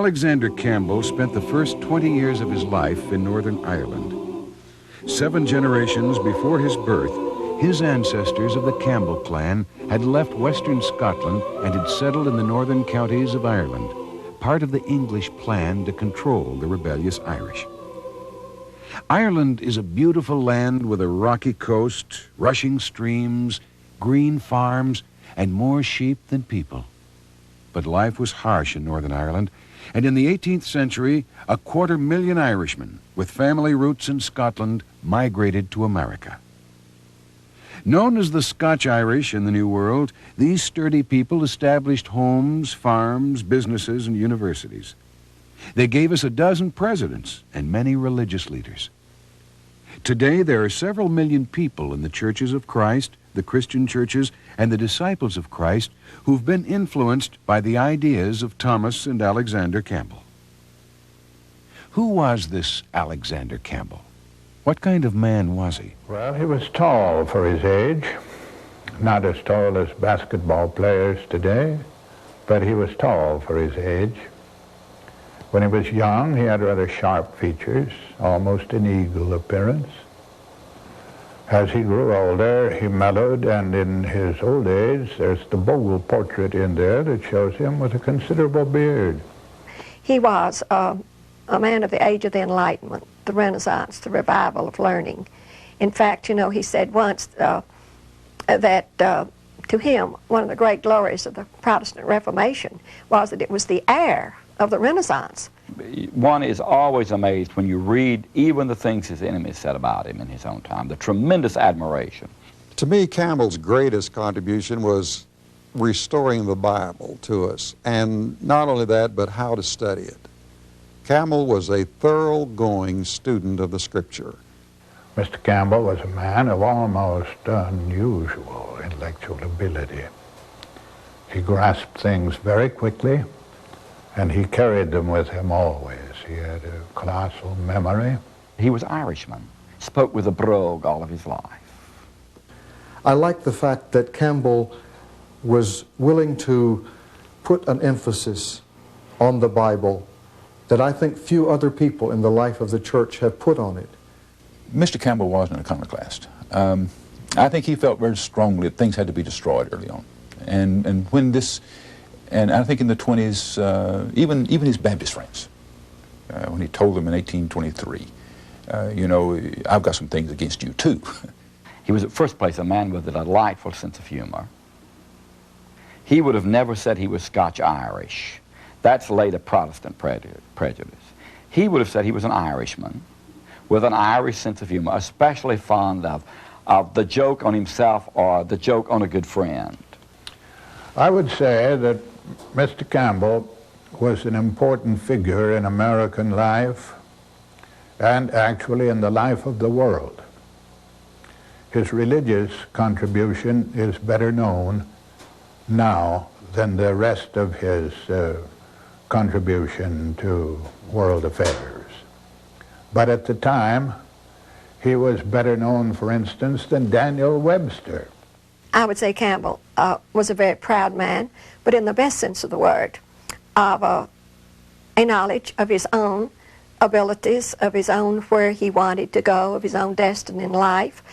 Alexander Campbell spent the first 20 years of his life in Northern Ireland. 7 generations before his birth, his ancestors of the Campbell clan had left western Scotland and had settled in the northern counties of Ireland, part of the English plan to control the rebellious Irish. Ireland is a beautiful land with a rocky coast, rushing streams, green farms, and more sheep than people. But life was harsh in Northern Ireland, and in the 18th century, 250,000 Irishmen with family roots in Scotland migrated to America. Known as the Scotch-Irish in the New World, these sturdy people established homes, farms, businesses, and universities. They gave us 12 presidents and many religious leaders. Today, there are several million people in the churches of Christ, the Christian churches, and the disciples of Christ who've been influenced by the ideas of Thomas and Alexander Campbell. Who was this Alexander Campbell? What kind of man was he? Well, he was tall for his age, not as tall as basketball players today, but he was tall for his age. When he was young, he had rather sharp features, almost an eagle appearance. As he grew older, he mellowed, and in his old age, there's the Bogle portrait in there that shows him with a considerable beard. He was a man of the age of the Enlightenment, the Renaissance, the revival of learning. In fact, you know, he said once that to him, one of the great glories of the Protestant Reformation was that it was the heir of the Renaissance. One is always amazed when you read even the things his enemies said about him in his own time, the tremendous admiration. To me, Campbell's greatest contribution was restoring the Bible to us, and not only that, but how to study it. Campbell was a thoroughgoing student of the Scripture. Mr. Campbell was a man of almost unusual intellectual ability. He grasped things very quickly, and he carried them with him always. He had a colossal memory. He was Irishman, spoke with a brogue all of his life. I like the fact that Campbell was willing to put an emphasis on the Bible that I think few other people in the life of the church have put on it. Mr. Campbell wasn't an iconoclast. I think he felt very strongly that things had to be destroyed early on. And when this, and I think in the 20s, even his Baptist friends, when he told them in 1823, you know, I've got some things against you too. He was at first place a man with a delightful sense of humor. He would have never said he was Scotch-Irish. That's later Protestant prejudice. He would have said he was an Irishman with an Irish sense of humor, especially fond of the joke on himself or the joke on a good friend. I would say that Mr. Campbell was an important figure in American life and actually in the life of the world. His religious contribution is better known now than the rest of his contribution to world affairs. But at the time, he was better known, for instance, than Daniel Webster. I would say Campbell was a very proud man, but in the best sense of the word, of a knowledge of his own abilities, of his own where he wanted to go, of his own destiny in life.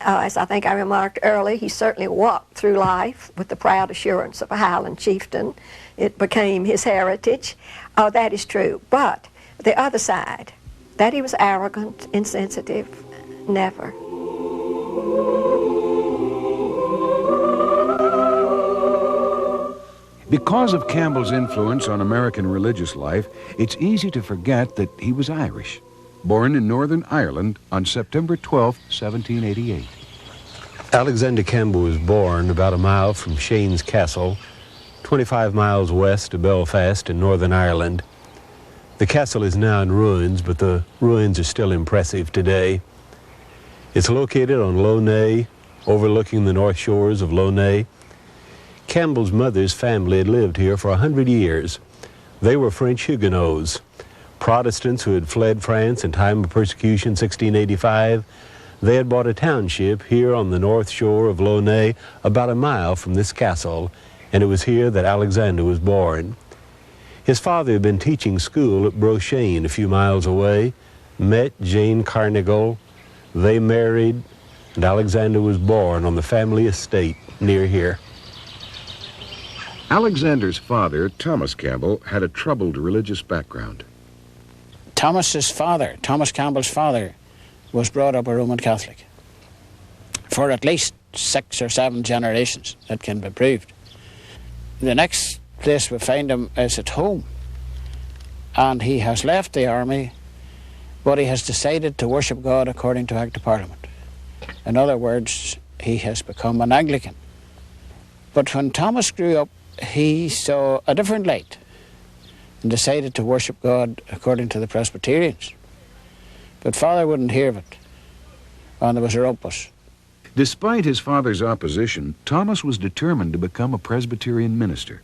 As I think I remarked earlier, he certainly walked through life with the proud assurance of a Highland chieftain. It became his heritage. That is true. But the other side, that he was arrogant, insensitive, never. Because of Campbell's influence on American religious life, it's easy to forget that he was Irish, born in Northern Ireland on September 12, 1788. Alexander Campbell was born about a mile from Shane's Castle, 25 miles west of Belfast in Northern Ireland. The castle is now in ruins, but the ruins are still impressive today. It's located on Lough Neagh, overlooking the north shores of Lough Neagh. Campbell's mother's family had lived here for 100 years. They were French Huguenots, Protestants who had fled France in time of persecution 1685. They had bought a township here on the north shore of Lough Neagh, about a mile from this castle, and it was here that Alexander was born. His father had been teaching school at Brochane, a few miles away, met Jane Carnegal, they married, and Alexander was born on the family estate near here. Alexander's father, Thomas Campbell, had a troubled religious background. Thomas Campbell's father, was brought up a Roman Catholic for at least 6 or 7 generations. That can be proved. The next place we find him is at home, and he has left the army, but he has decided to worship God according to Act of Parliament. In other words, he has become an Anglican. But when Thomas grew up, he saw a different light and decided to worship God according to the Presbyterians. But father wouldn't hear of it, and there was a rumpus. Despite his father's opposition, Thomas was determined to become a Presbyterian minister.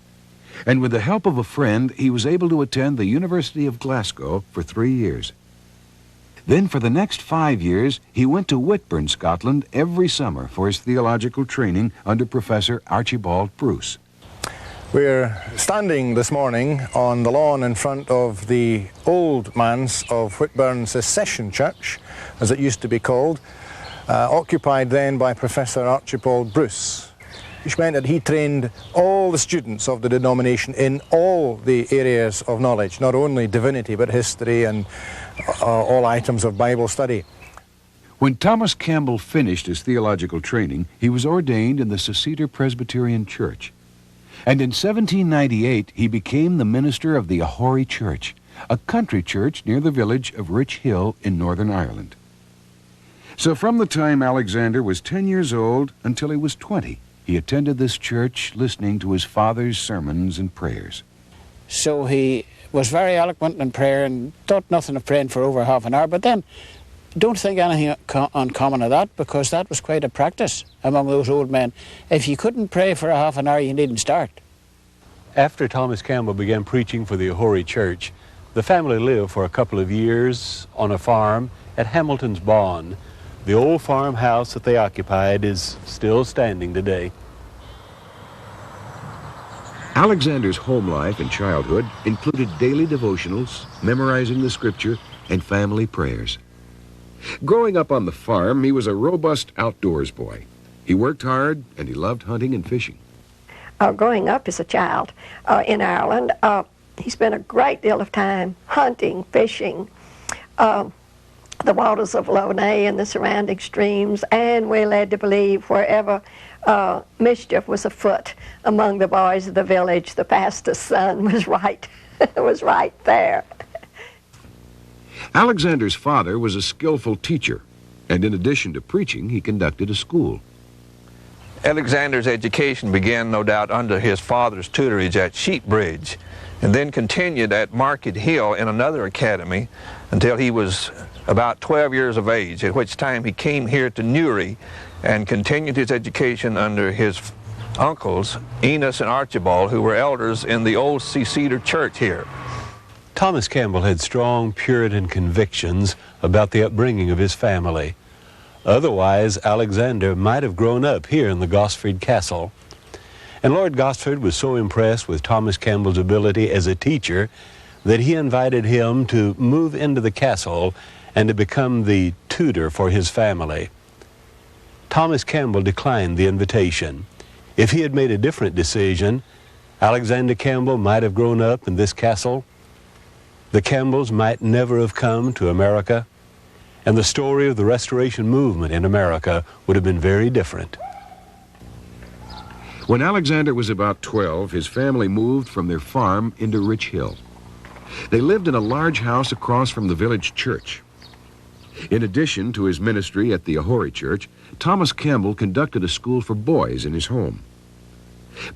And with the help of a friend, he was able to attend the University of Glasgow for 3 years. Then for the next 5 years, he went to Whitburn, Scotland every summer for his theological training under Professor Archibald Bruce. We're standing this morning on the lawn in front of the old manse of Whitburn Secession Church, as it used to be called, occupied then by Professor Archibald Bruce, which meant that he trained all the students of the denomination in all the areas of knowledge, not only divinity but history and all items of Bible study. When Thomas Campbell finished his theological training, he was ordained in the Seceder Presbyterian Church. And in 1798, he became the minister of the Ahori Church, a country church near the village of Rich Hill in Northern Ireland. So from the time Alexander was 10 years old until he was 20, he attended this church listening to his father's sermons and prayers. So he was very eloquent in prayer and thought nothing of praying for over half an hour, but then don't think anything uncommon of that, because that was quite a practice among those old men. If you couldn't pray for a half an hour, you needn't start. After Thomas Campbell began preaching for the Ahori Church, the family lived for a couple of years on a farm at Hamilton's Bawn. The old farmhouse that they occupied is still standing today. Alexander's home life and childhood included daily devotionals, memorizing the scripture, and family prayers. Growing up on the farm, he was a robust outdoors boy. He worked hard, and he loved hunting and fishing. Growing up as a child in Ireland, he spent a great deal of time hunting, fishing, the waters of Lough Neagh and the surrounding streams, and we're led to believe wherever mischief was afoot among the boys of the village, the pastor's son was right there. Alexander's father was a skillful teacher, and in addition to preaching, he conducted a school. Alexander's education began, no doubt, under his father's tutorage at Sheepbridge, and then continued at Market Hill in another academy until he was about 12 years of age, at which time he came here to Newry and continued his education under his uncles, Enos and Archibald, who were elders in the old Seceder Church here. Thomas Campbell had strong Puritan convictions about the upbringing of his family. Otherwise, Alexander might have grown up here in the Gosford Castle. And Lord Gosford was so impressed with Thomas Campbell's ability as a teacher that he invited him to move into the castle and to become the tutor for his family. Thomas Campbell declined the invitation. If he had made a different decision, Alexander Campbell might have grown up in this castle. The Campbells might never have come to America, and the story of the Restoration movement in America would have been very different. When Alexander was about 12, his family moved from their farm into Rich Hill. They lived in a large house across from the village church. In addition to his ministry at the Ahori Church, Thomas Campbell conducted a school for boys in his home.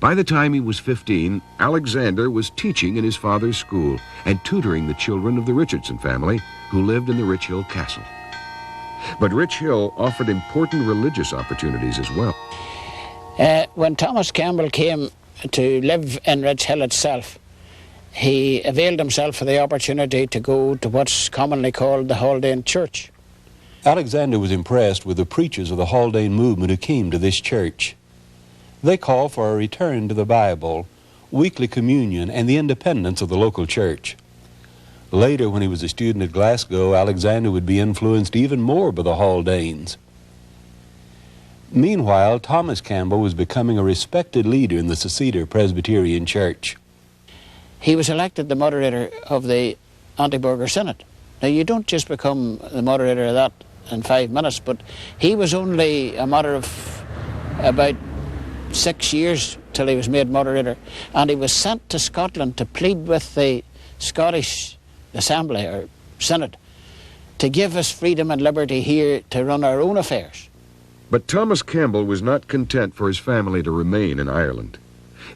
By the time he was 15, Alexander was teaching in his father's school and tutoring the children of the Richardson family who lived in the Rich Hill Castle. But Rich Hill offered important religious opportunities as well. When Thomas Campbell came to live in Rich Hill itself, he availed himself of the opportunity to go to what's commonly called the Haldane Church. Alexander was impressed with the preachers of the Haldane movement who came to this church. They call for a return to the Bible, weekly communion, and the independence of the local church. Later, when he was a student at Glasgow, Alexander would be influenced even more by the Haldanes. Meanwhile, Thomas Campbell was becoming a respected leader in the Seceder Presbyterian Church. He was elected the moderator of the Antiburger Synod. Now, you don't just become the moderator of that in 5 minutes, but he was only a matter of about 6 years till he was made moderator, and he was sent to Scotland to plead with the Scottish Assembly or Synod to give us freedom and liberty here to run our own affairs. But Thomas Campbell was not content for his family to remain in Ireland.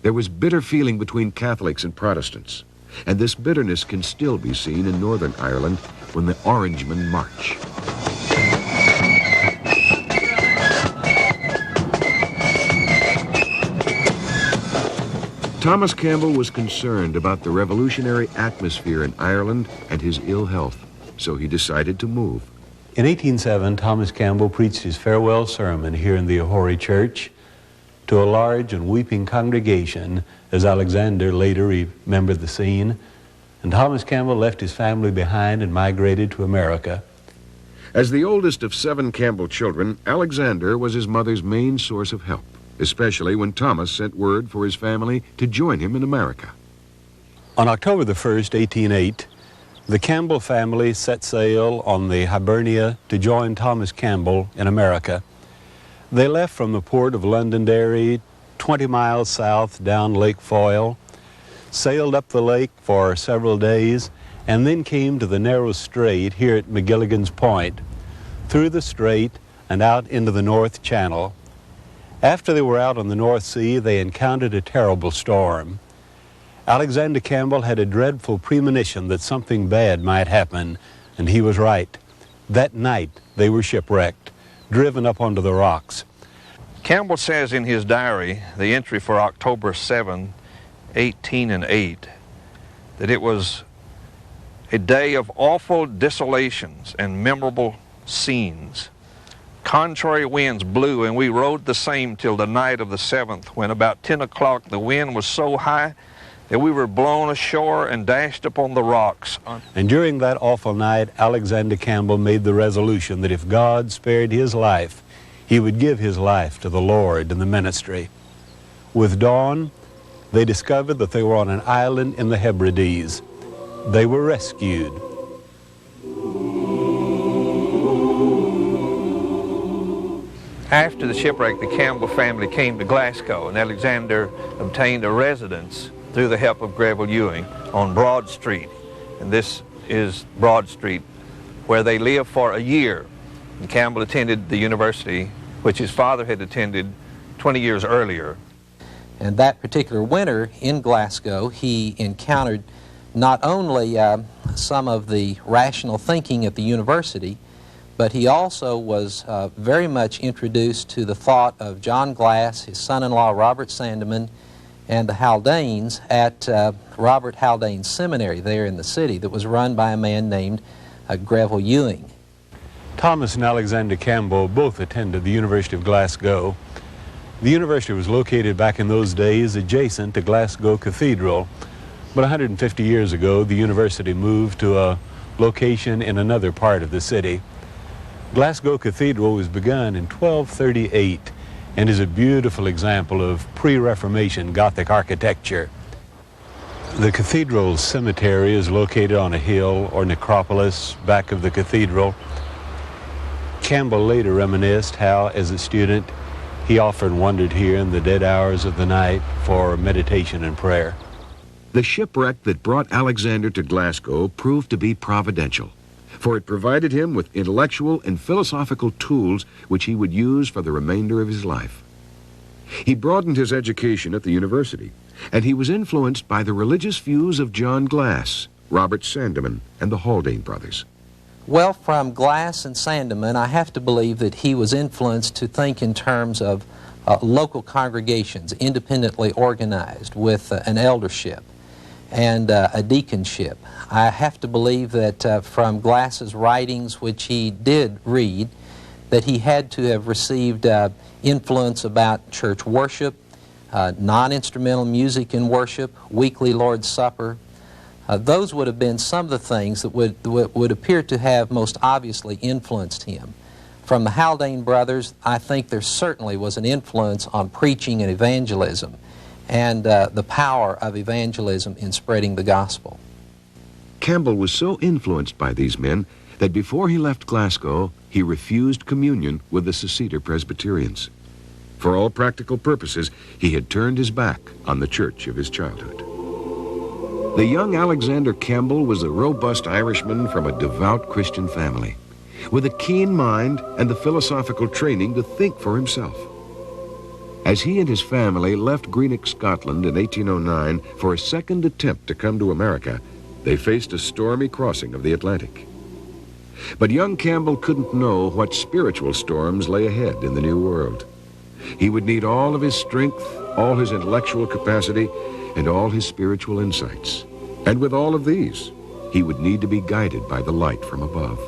There was bitter feeling between Catholics and Protestants, and this bitterness can still be seen in Northern Ireland when the Orangemen march. Thomas Campbell was concerned about the revolutionary atmosphere in Ireland and his ill health, so he decided to move. In 1807, Thomas Campbell preached his farewell sermon here in the Ahori Church to a large and weeping congregation, as Alexander later remembered the scene, and Thomas Campbell left his family behind and migrated to America. As the oldest of 7 Campbell children, Alexander was his mother's main source of help, especially when Thomas sent word for his family to join him in America. On October the 1st, 1808, the Campbell family set sail on the Hibernia to join Thomas Campbell in America. They left from the port of Londonderry, 20 miles south down Lake Foyle, sailed up the lake for several days, and then came to the narrow strait here at McGilligan's Point, through the strait and out into the North Channel. After they were out on the North Sea, they encountered a terrible storm. Alexander Campbell had a dreadful premonition that something bad might happen, and he was right. That night, they were shipwrecked, driven up onto the rocks. Campbell says in his diary, the entry for October 7, 1808, that it was a day of awful desolations and memorable scenes. Contrary winds blew, and we rode the same till the night of the 7th, when about 10 o'clock the wind was so high that we were blown ashore and dashed upon the rocks. And during that awful night, Alexander Campbell made the resolution that if God spared his life, he would give his life to the Lord in the ministry. With dawn, they discovered that they were on an island in the Hebrides. They were rescued. After the shipwreck, the Campbell family came to Glasgow, and Alexander obtained a residence through the help of Greville Ewing on Broad Street. And this is Broad Street, where they lived for a year. And Campbell attended the university, which his father had attended 20 years earlier. And that particular winter in Glasgow, he encountered not only some of the rational thinking at the university, but he also was very much introduced to the thought of John Glass, his son-in-law Robert Sandeman, and the Haldanes at Robert Haldane Seminary there in the city that was run by a man named Greville Ewing. Thomas and Alexander Campbell both attended the University of Glasgow. The university was located back in those days adjacent to Glasgow Cathedral, but 150 years ago the university moved to a location in another part of the city. Glasgow Cathedral was begun in 1238 and is a beautiful example of pre-Reformation Gothic architecture. The cathedral's cemetery is located on a hill or necropolis back of the cathedral. Campbell later reminisced how, as a student, he often wandered here in the dead hours of the night for meditation and prayer. The shipwreck that brought Alexander to Glasgow proved to be providential, for it provided him with intellectual and philosophical tools which he would use for the remainder of his life. He broadened his education at the university, and he was influenced by the religious views of John Glass, Robert Sandeman, and the Haldane brothers. Well, from Glass and Sandeman, I have to believe that he was influenced to think in terms of local congregations, independently organized, with an eldership and a deaconship. I have to believe that from Glass's writings, which he did read, that he had to have received influence about church worship, non-instrumental music in worship, weekly Lord's Supper. Those would have been some of the things that would appear to have most obviously influenced him. From the Haldane brothers, I think there certainly was an influence on preaching and evangelism, and the power of evangelism in spreading the gospel. Campbell was so influenced by these men that before he left Glasgow, he refused communion with the Seceder Presbyterians. For all practical purposes, he had turned his back on the church of his childhood. The young Alexander Campbell was a robust Irishman from a devout Christian family, with a keen mind and the philosophical training to think for himself. As he and his family left Greenock, Scotland in 1809 for a second attempt to come to America, they faced a stormy crossing of the Atlantic. But young Campbell couldn't know what spiritual storms lay ahead in the New World. He would need all of his strength, all his intellectual capacity, and all his spiritual insights. And with all of these, he would need to be guided by the light from above.